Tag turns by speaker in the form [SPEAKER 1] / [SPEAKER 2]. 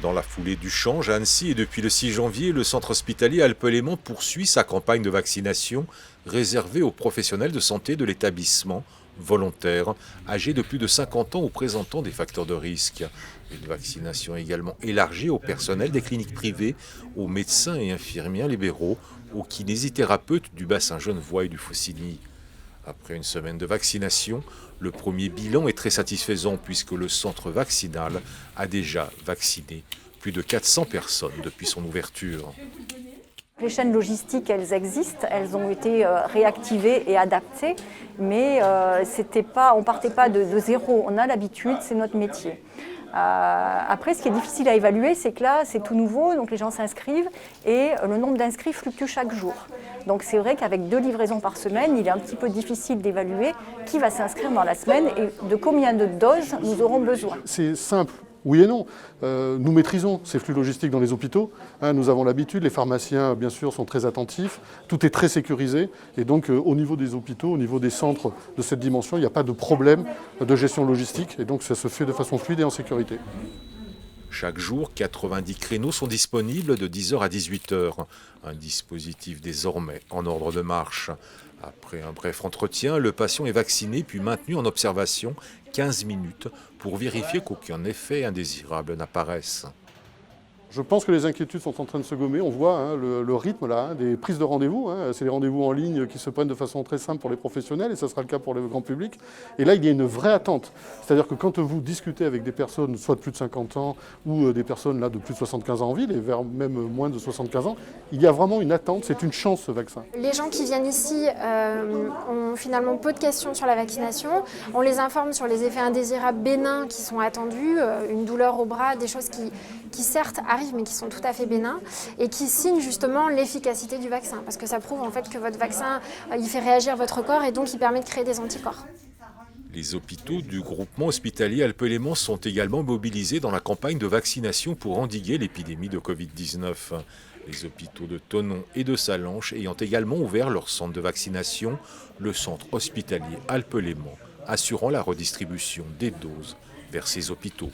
[SPEAKER 1] Dans la foulée du change à Annecy et depuis le 6 janvier, le centre hospitalier Alpes-Léman poursuit sa campagne de vaccination réservée aux professionnels de santé de l'établissement, volontaires, âgés de plus de 50 ans ou présentant des facteurs de risque. Une vaccination également élargie au personnel des cliniques privées, aux médecins et infirmières libéraux, aux kinésithérapeutes du bassin Genevois et du Faucigny. Après une semaine de vaccination, le premier bilan est très satisfaisant puisque le centre vaccinal a déjà vacciné plus de 400 personnes depuis son ouverture.
[SPEAKER 2] Les chaînes logistiques, elles existent, elles ont été réactivées et adaptées, mais on ne partait pas de zéro. On a l'habitude, c'est notre métier. Après, ce qui est difficile à évaluer, c'est que là, c'est tout nouveau, donc les gens s'inscrivent et le nombre d'inscrits fluctue chaque jour. Donc c'est vrai qu'avec 2 livraisons par semaine, il est un petit peu difficile d'évaluer qui va s'inscrire dans la semaine et de combien de doses nous aurons besoin.
[SPEAKER 3] C'est simple. Oui et non. Nous maîtrisons ces flux logistiques dans les hôpitaux. Nous avons l'habitude, les pharmaciens bien sûr sont très attentifs, tout est très sécurisé et donc au niveau des hôpitaux, au niveau des centres de cette dimension, il n'y a pas de problème de gestion logistique et donc ça se fait de façon fluide et en sécurité.
[SPEAKER 1] Chaque jour, 90 créneaux sont disponibles de 10h à 18h. Un dispositif désormais en ordre de marche. Après un bref entretien, le patient est vacciné puis maintenu en observation 15 minutes pour vérifier qu'aucun effet indésirable n'apparaisse.
[SPEAKER 3] Je pense que les inquiétudes sont en train de se gommer. On voit le rythme là, des prises de rendez-vous. C'est les rendez-vous en ligne qui se prennent de façon très simple pour les professionnels et ça sera le cas pour le grand public. Et là, il y a une vraie attente. C'est-à-dire que quand vous discutez avec des personnes, soit de plus de 50 ans ou des personnes là, de plus de 75 ans en ville et vers même moins de 75 ans, il y a vraiment une attente. C'est une chance ce vaccin.
[SPEAKER 4] Les gens qui viennent ici ont finalement peu de questions sur la vaccination. On les informe sur les effets indésirables bénins qui sont attendus, une douleur au bras, des choses qui certes arrivent mais qui sont tout à fait bénins et qui signent justement l'efficacité du vaccin parce que ça prouve en fait que votre vaccin il fait réagir votre corps et donc il permet de créer des anticorps.
[SPEAKER 1] Les hôpitaux du groupement hospitalier Alpes-Léman sont également mobilisés dans la campagne de vaccination pour endiguer l'épidémie de Covid-19. Les hôpitaux de Thonon et de Sallanches ayant également ouvert leur centre de vaccination, le centre hospitalier Alpes-Léman assurant la redistribution des doses vers ces hôpitaux.